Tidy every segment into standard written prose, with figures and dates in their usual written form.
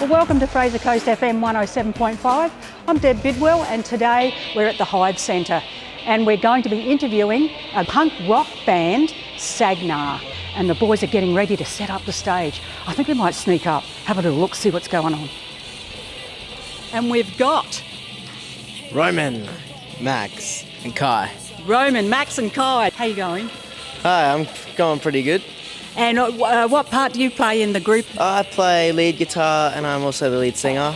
Well, welcome to Fraser Coast FM 107.5. I'm Deb Bidwell and today we're at the Hive Centre and we're going to be interviewing a punk rock band, SAGNAR. And the boys are getting ready to set up the stage. I think we might sneak up, have a little look, see what's going on. And we've got Roman, Max and Kai. Roman, Max and Kai. How you going? Hi, I'm going pretty good. And what part do you play in the group? I play lead guitar and I'm also the lead singer.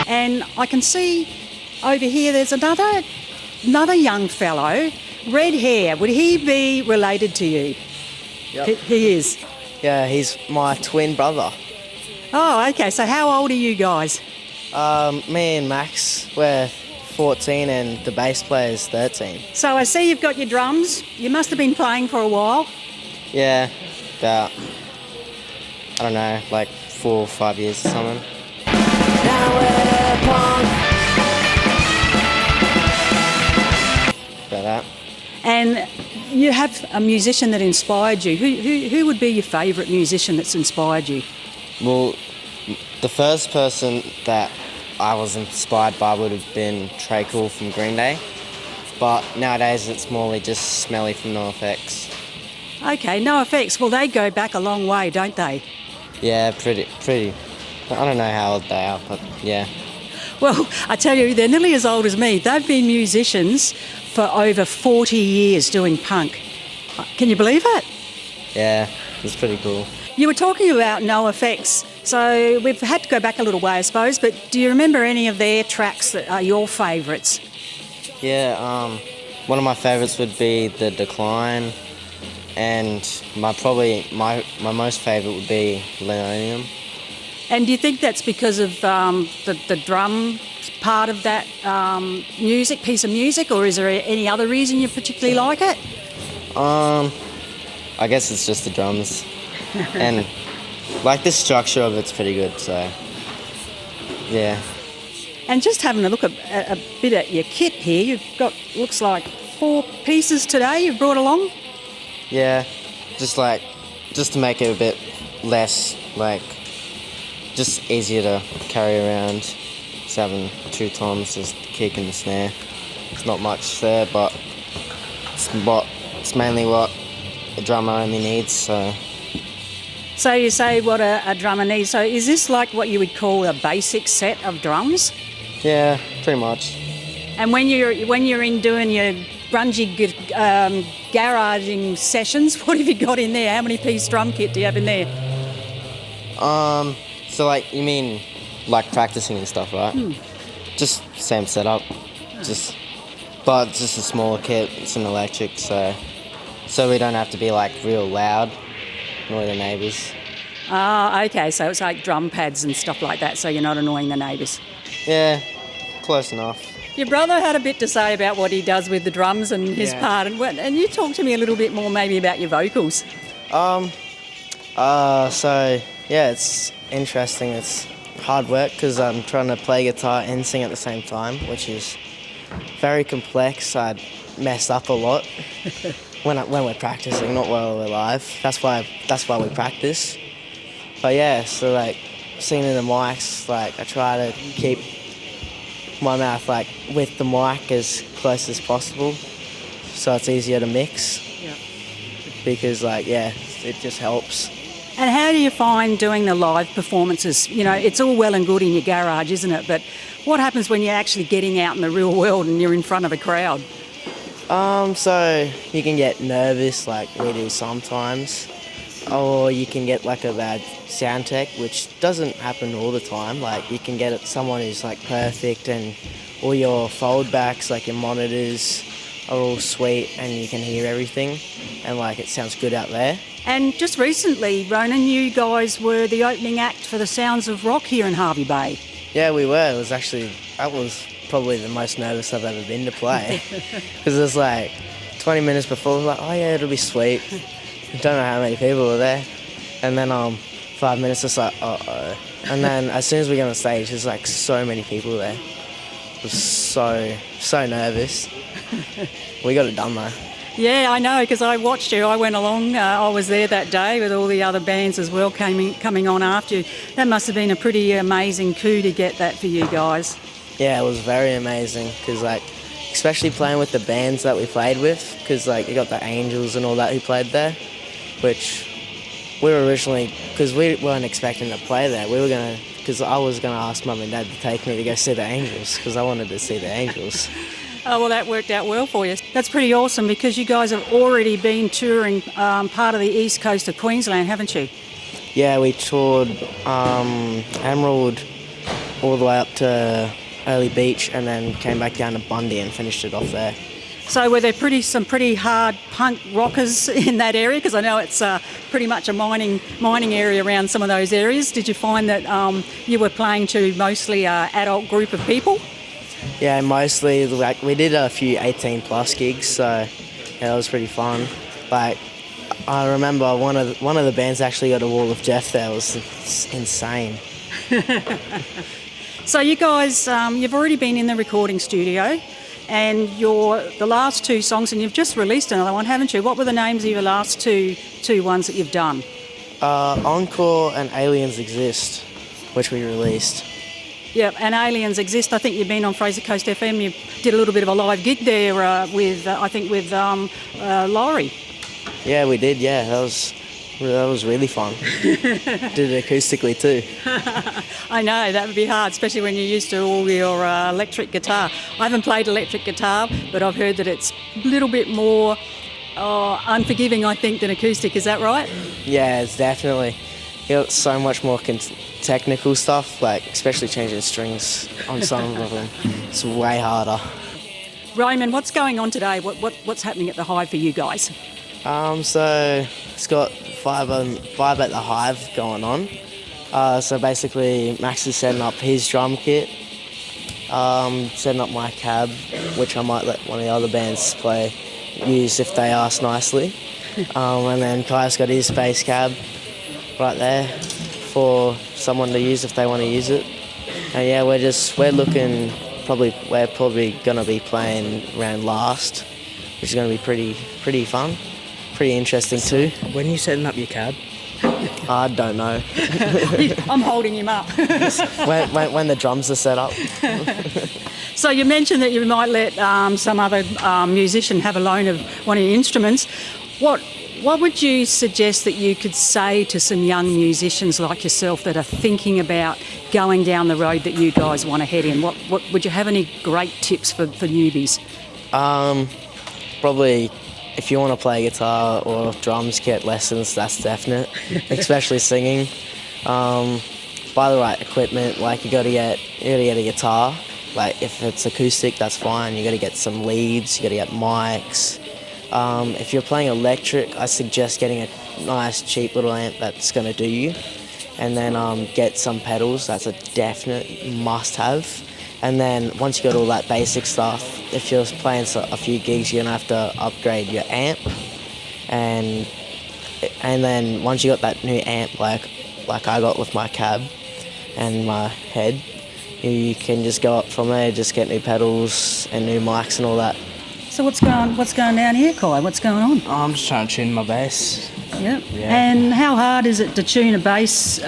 And I can see over here there's another young fellow, red hair. Would he be related to you? Yep. He is. Yeah, he's my twin brother. Oh, okay. So how old are you guys? Me and Max, we're 14 and the bass player is 13. So I see you've got your drums. You must have been playing for a while. Yeah, about, I don't know, like 4 or 5 years or something. Now we're punk. About that. And you have a musician that inspired you. Who would be your favourite musician that's inspired you? Well, the first person that I was inspired by would have been Treacle from Green Day, but nowadays it's more just Smelly from NoFX. Okay, NoFX. Well, they go back a long way, don't they? Yeah, pretty. I don't know how old they are, but yeah. Well, I tell you, they're nearly as old as me. They've been musicians for over 40 years doing punk. Can you believe it? Yeah, it's pretty cool. You were talking about NoFX, so we've had to go back a little way, I suppose, but do you remember any of their tracks that are your favourites? Yeah, one of my favourites would be The Decline, and my most favourite would be Linoleum. And do you think that's because of the drum part of that piece of music, or is there any other reason you particularly like it? I guess it's just the drums. And like the structure of it's pretty good, so yeah. And just having a look at a bit at your kit here, you've got, looks like 4 pieces today you've brought along. Yeah, just to make it a bit less, just easier to carry around. Just having 2 toms, just kick and the snare. It's not much there, but it's mainly what a drummer only needs, so. So you say what a drummer needs. So is this like what you would call a basic set of drums? Yeah, pretty much. And when you're in doing your grungy garaging sessions, what have you got in there? How many piece drum kit do you have in there? So you mean practicing and stuff, right? Just same setup, but it's just a smaller kit. It's an electric, so we don't have to be real loud. Annoy the neighbours. Ah, okay, so it's like drum pads and stuff like that, so you're not annoying the neighbours. Yeah, close enough. Your brother had a bit to say about what he does with the drums and his part, and you talk to me a little bit more maybe about your vocals. So yeah, it's interesting. It's hard work because I'm trying to play guitar and sing at the same time, which is very complex. I mess up a lot. When we're practicing, not while we're live. That's why we practice. But yeah, so singing in the mics, I try to keep my mouth with the mic as close as possible, so it's easier to mix. Yeah. Because it just helps. And how do you find doing the live performances? You know, it's all well and good in your garage, isn't it? But what happens when you're actually getting out in the real world and you're in front of a crowd? So you can get nervous like we do sometimes, or you can get a bad sound tech, which doesn't happen all the time. You can get someone who's perfect and all your fold backs, your monitors are all sweet and you can hear everything and it sounds good out there. And just recently, Ronan, you guys were the opening act for the Sounds of Rock here in Hervey Bay. Yeah, we were. That was probably the most nervous I've ever been to play. Because it was 20 minutes before, oh yeah, it'll be sweet. I don't know how many people were there. And then 5 minutes, it's uh-oh. And then as soon as we get on stage, there's so many people there. I was so nervous. We got it done though. Yeah, I know, because I watched you. I went along. I was there that day with all the other bands as well coming on after you. That must have been a pretty amazing coup to get that for you guys. Yeah, it was very amazing because, like, especially playing with the bands that we played with, because, like, you got the Angels and all that who played there, which we were originally, because we weren't expecting to play there. We were going to, because I was going to ask Mum and Dad to take me to go see the Angels because I wanted to see the Angels. Oh, well, that worked out well for you. That's pretty awesome because you guys have already been touring part of the east coast of Queensland, haven't you? Yeah, we toured Emerald all the way up to Early Beach and then came back down to Bundy and finished it off there. So were there some pretty hard punk rockers in that area? Because I know it's pretty much a mining area around some of those areas. Did you find that you were playing to mostly an adult group of people? Yeah, mostly. Like, we did a few 18+ gigs, so yeah, it was pretty fun. Like, I remember one of the bands actually got a wall of death there. It was insane. So you guys, you've already been in the recording studio, and the last two songs, and you've just released another one, haven't you? What were the names of your last two ones that you've done? Encore and Aliens Exist, which we released. Yeah, and Aliens Exist. I think you've been on Fraser Coast FM. You did a little bit of a live gig there with Laurie. Yeah, we did. Yeah, that was really fun. Did it acoustically too. I know, that would be hard, especially when you're used to all your electric guitar. I haven't played electric guitar, but I've heard that it's a little bit more unforgiving, I think, than acoustic. Is that right? Yeah, it's definitely. You got so much more technical stuff, like especially changing strings on some of them. It's way harder. Roman, what's going on today? What's happening at the Hive for you guys? So it's got five at the Hive going on. So basically, Max is setting up his drum kit, setting up my cab, which I might let one of the other bands use if they ask nicely. And then Kai's got his bass cab right there for someone to use if they want to use it. And yeah, we're probably gonna be playing around last, which is gonna be pretty fun, pretty interesting too. When are you setting up your cab? I don't know. I'm holding him up. when the drums are set up. So you mentioned that you might let some other musician have a loan of one of your instruments. What would you suggest that you could say to some young musicians like yourself that are thinking about going down the road that you guys want to head in? What would you have any great tips for newbies? Probably, if you want to play guitar or drums, get lessons. That's definite, especially singing. Buy the right equipment. Like you got to get a guitar. Like if it's acoustic, that's fine. You got to get some leads. You got to get mics. If you're playing electric, I suggest getting a nice cheap little amp that's going to do you. And then get some pedals. That's a definite must-have. And then once you got all that basic stuff, if you're playing a few gigs, you're going to have to upgrade your amp. And then once you got that new amp, like I got with my cab and my head, you can just go up from there, just get new pedals and new mics and all that. So what's going down here, Kai? What's going on? I'm just trying to tune my bass. Yep. Yeah. And how hard is it to tune a bass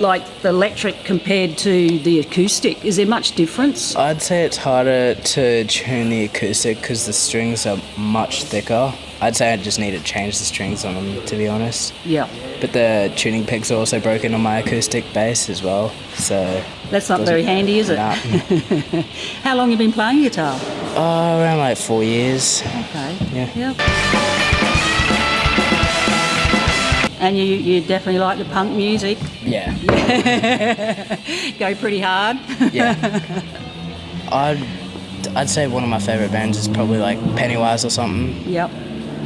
like the electric compared to the acoustic? Is there much difference? I'd say it's harder to tune the acoustic because the strings are much thicker. I'd say I just need to change the strings on them, to be honest. Yeah. But the tuning pegs are also broken on my acoustic bass as well, so... That's not very handy, is it? Nah. How long have you been playing guitar? Around like 4 years. Okay. Yeah. Yep. And you definitely like the punk music? Yeah. Go pretty hard? Yeah. I'd say one of my favourite bands is probably like Pennywise or something. Yep.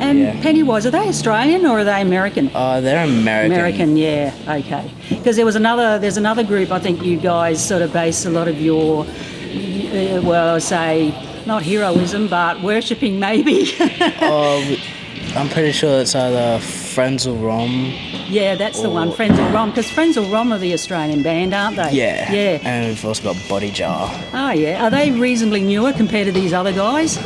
And Yeah. Pennywise, are they Australian or are they American? They're American. American, yeah, okay. Because there's another group, I think you guys sort of base a lot of your, say, not heroism, but worshipping maybe. I'm pretty sure it's either Frenzal Rom. Yeah, that's the one, Frenzal Rom, because Frenzal Rom are the Australian band, aren't they? Yeah. Yeah. And we've also got Body Jar. Oh, yeah. Are they reasonably newer compared to these other guys?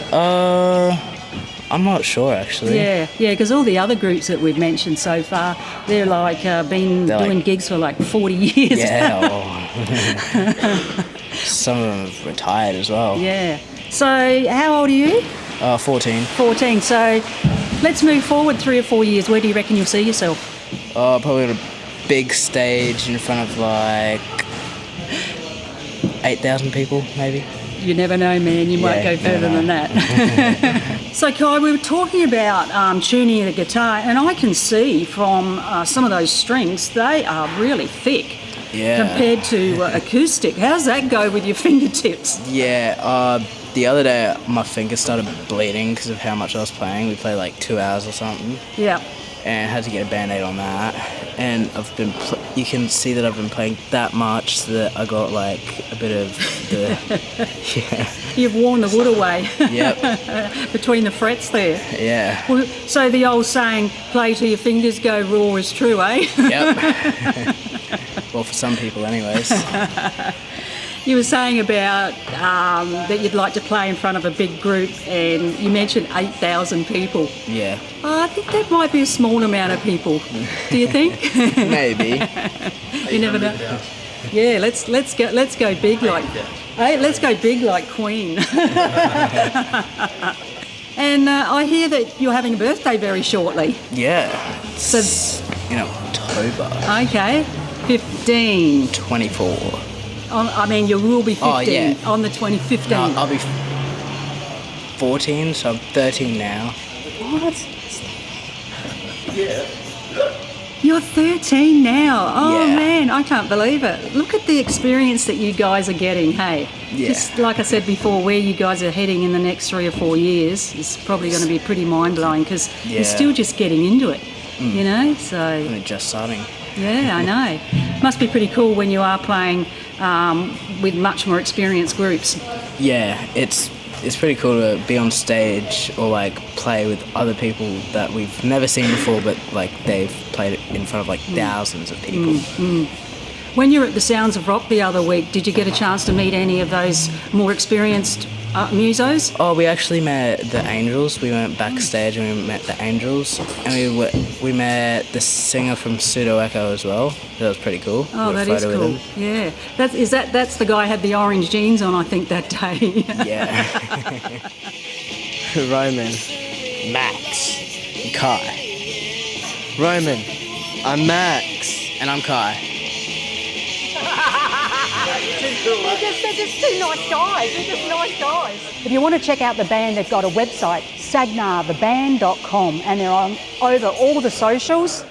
I'm not sure actually. Yeah, because all the other groups that we've mentioned so far, they're like doing gigs for like 40 years. Yeah. Some of them have retired as well. Yeah. So how old are you? 14. 14. So let's move forward 3 or 4 years. Where do you reckon you'll see yourself? Probably on a big stage in front of like 8,000 people, maybe. You never know, man. You might go further than that. So, Kai, we were talking about tuning the guitar, and I can see from some of those strings, they are really thick compared to acoustic. How's that go with your fingertips? Yeah, the other day my fingers started bleeding because of how much I was playing. We played like 2 hours or something. Yeah. And had to get a band-aid on that. And I've been, you can see that I've been playing that much so that I got like a bit of the, You've worn the wood away. Yep. Between the frets there. Yeah. Well, so the old saying, play till your fingers go raw is true, eh? Yep. Well, for some people anyways. You were saying about that you'd like to play in front of a big group, and you mentioned 8,000 people. Yeah. I think that might be a small amount of people. Do you think? Maybe. You never know. Yeah, let's go big like. Hey, let's go big like Queen. And I hear that you're having a birthday very shortly. Yeah. So in October. Okay, 15. 24. I mean, you will be 15 on the 2015. No, I'll be 14, so I'm 13 now. What? Yeah. You're 13 now. Oh, man, I can't believe it. Look at the experience that you guys are getting, hey? Yeah. Just like I said before, where you guys are heading in the next 3 or 4 years is probably going to be pretty mind-blowing because you're still just getting into it, you know? So. And they're just starting. Yeah, I know. Must be pretty cool when you are playing with much more experienced groups. Yeah, it's pretty cool to be on stage or like play with other people that we've never seen before, but like they've played in front of like thousands of people. When you were at the Sounds of Rock the other week, did you get a chance to meet any of those more experienced musos? Oh, we actually met the Angels. We went backstage and we met the Angels, and we met the singer from Pseudo Echo as well. That was pretty cool. Oh, that is cool. Yeah, that's the guy who had the orange jeans on, I think, that day. Yeah. Roman, Max, And Kai. Roman, I'm Max. And I'm Kai. They're just two nice guys. They're just nice guys. If you want to check out the band, they've got a website, SAGNARtheband.com, and they're on over all the socials.